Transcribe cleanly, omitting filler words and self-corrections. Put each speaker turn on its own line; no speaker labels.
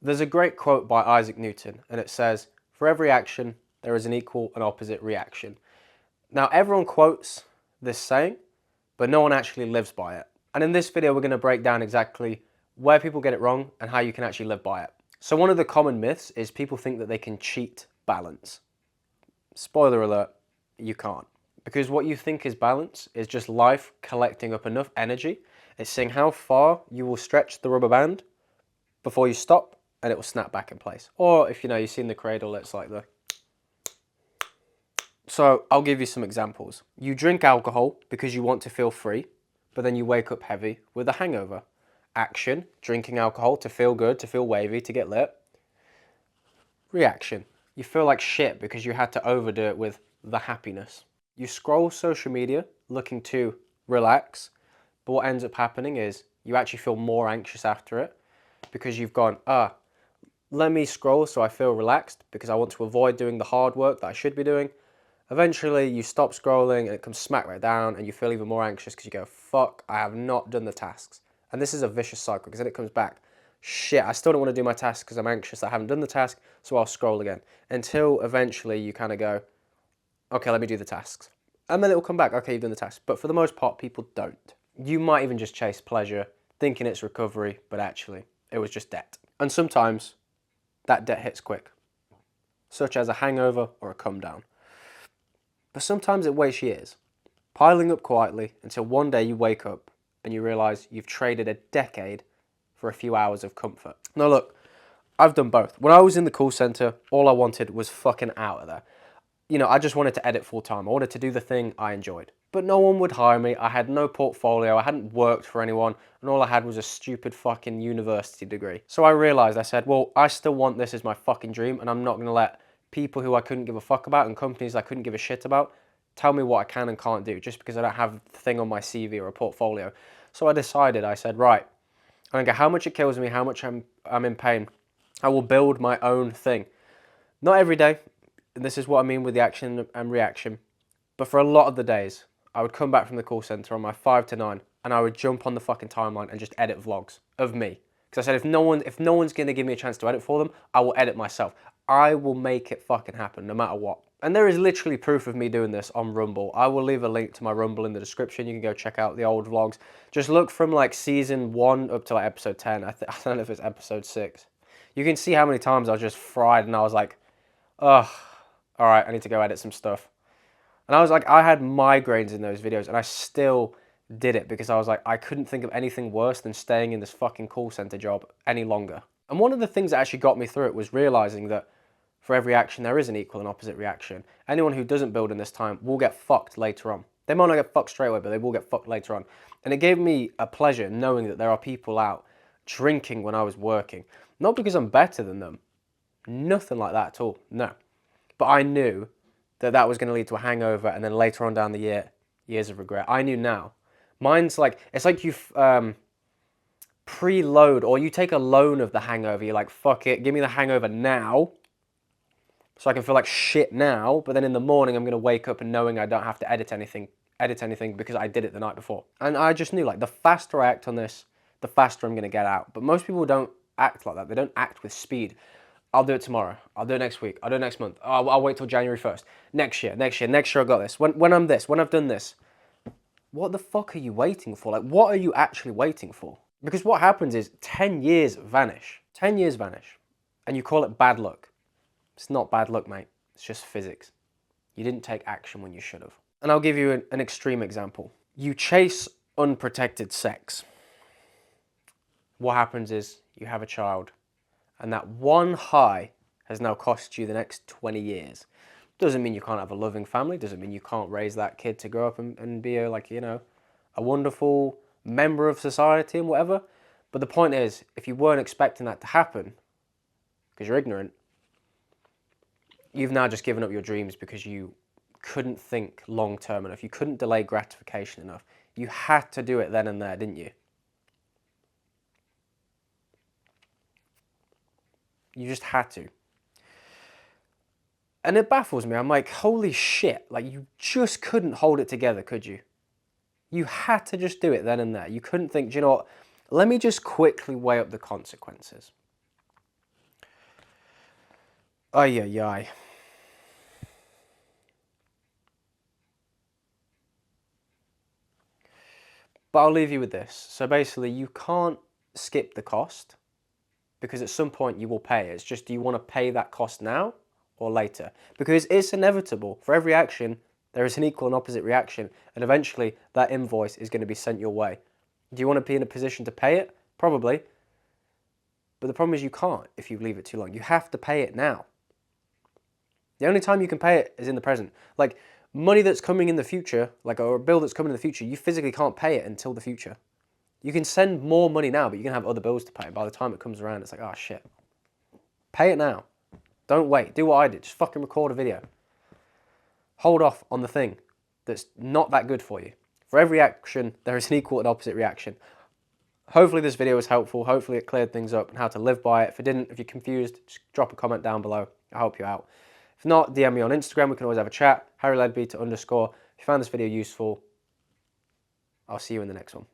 There's a great quote by Isaac Newton, and it says, "For every action, there is an equal and opposite reaction." Now, everyone quotes this saying, but no one actually lives by it. And in this video, we're going to break down exactly where people get it wrong and how you can actually live by it. So one of the common myths is people think that they can cheat balance. Spoiler alert, you can't. Because what you think is balance is just life collecting up enough energy. It's seeing how far you will stretch the rubber band before you stop and it will snap back in place. Or if you've seen the cradle, it's like the... So I'll give you some examples. You drink alcohol because you want to feel free, but then you wake up heavy with a hangover. Action, drinking alcohol to feel good, to feel wavy, to get lit. Reaction, you feel like shit because you had to overdo it with the happiness. You scroll social media looking to relax, but what ends up happening is you actually feel more anxious after it because you've gone, let me scroll so I feel relaxed because I want to avoid doing the hard work that I should be doing. Eventually you stop scrolling and it comes smack right down and you feel even more anxious because you go, fuck, I have not done the tasks. And this is a vicious cycle because then it comes back, shit, I still don't want to do my task because I'm anxious that I haven't done the task, so I'll scroll again. Until eventually you kind of go, okay, let me do the tasks. And then it will come back, okay, you've done the task. But for the most part, people don't. You might even just chase pleasure, thinking it's recovery, but actually it was just debt. And sometimes that debt hits quick, such as a hangover or a come down. But sometimes it waits years, piling up quietly until one day you wake up and you realize you've traded a decade for a few hours of comfort. Now look, I've done both. When I was in the call center, all I wanted was fucking out of there. I just wanted to edit full time. I wanted to do the thing I enjoyed. But no one would hire me. I had no portfolio. I hadn't worked for anyone. And all I had was a stupid fucking university degree. So I realized, I said, well, I still want this as my fucking dream. And I'm not going to let people who I couldn't give a fuck about and companies I couldn't give a shit about tell me what I can and can't do just because I don't have the thing on my CV or a portfolio. So I decided, I said, right, I don't care how much it kills me, how much I'm in pain. I will build my own thing. Not every day. And this is what I mean with the action and reaction. But for a lot of the days, I would come back from the call center on my 5 to 9 and I would jump on the fucking timeline and just edit vlogs of me. Because I said, if no one's going to give me a chance to edit for them, I will edit myself. I will make it fucking happen no matter what. And there is literally proof of me doing this on Rumble. I will leave a link to my Rumble in the description. You can go check out the old vlogs. Just look from like season 1 up to like episode 10. I don't know if it's episode 6. You can see how many times I was just fried and I was like, ugh. All right, I need to go edit some stuff. And I was like, I had migraines in those videos and I still did it because I was like, I couldn't think of anything worse than staying in this fucking call center job any longer. And one of the things that actually got me through it was realizing that for every action, there is an equal and opposite reaction. Anyone who doesn't build in this time will get fucked later on. They might not get fucked straight away, but they will get fucked later on. And it gave me a pleasure knowing that there are people out drinking when I was working. Not because I'm better than them. Nothing like that at all, no. But I knew that that was going to lead to a hangover and then later on down the year, years of regret. I knew now. Mine's like, it's like you preload or you take a loan of the hangover. You're like, fuck it, give me the hangover now so I can feel like shit now. But then in the morning, I'm going to wake up and knowing I don't have to edit anything because I did it the night before. And I just knew like the faster I act on this, the faster I'm going to get out. But most people don't act like that. They don't act with speed. I'll do it tomorrow. I'll do it next week. I'll do it next month. I'll wait till January 1st. Next year I got this. When I'm this, when I've done this. What the fuck are you waiting for? Like, what are you actually waiting for? Because what happens is 10 years vanish. 10 years vanish. And you call it bad luck. It's not bad luck, mate. It's just physics. You didn't take action when you should have. And I'll give you an extreme example. You chase unprotected sex. What happens is you have a child. And that one high has now cost you the next 20 years. Doesn't mean you can't have a loving family. Doesn't mean you can't raise that kid to grow up and be a wonderful member of society and whatever. But the point is, if you weren't expecting that to happen, because you're ignorant, you've now just given up your dreams because you couldn't think long term enough. You couldn't delay gratification enough. You had to do it then and there, didn't you? You just had to. And it baffles me. I'm like, holy shit. Like, you just couldn't hold it together, could you? You had to just do it then and there. You couldn't think, do you know what? Let me just quickly weigh up the consequences. Ay, ay, ay. But I'll leave you with this. So basically, you can't skip the cost because at some point you will pay. It's just, do you want to pay that cost now or later? Because it's inevitable. For every action, there is an equal and opposite reaction. And eventually, that invoice is going to be sent your way. Do you want to be in a position to pay it? Probably. But the problem is you can't if you leave it too long. You have to pay it now. The only time you can pay it is in the present. Like money that's coming in the future, like or a bill that's coming in the future, you physically can't pay it until the future. You can send more money now, but you can have other bills to pay. By the time it comes around, it's like, oh shit. Pay it now. Don't wait. Do what I did. Just fucking record a video. Hold off on the thing that's not that good for you. For every action, there is an equal and opposite reaction. Hopefully this video was helpful. Hopefully it cleared things up and how to live by it. If it didn't, if you're confused, just drop a comment down below. I'll help you out. If not, DM me on Instagram. We can always have a chat. HarryLedbeater_. If you found this video useful, I'll see you in the next one.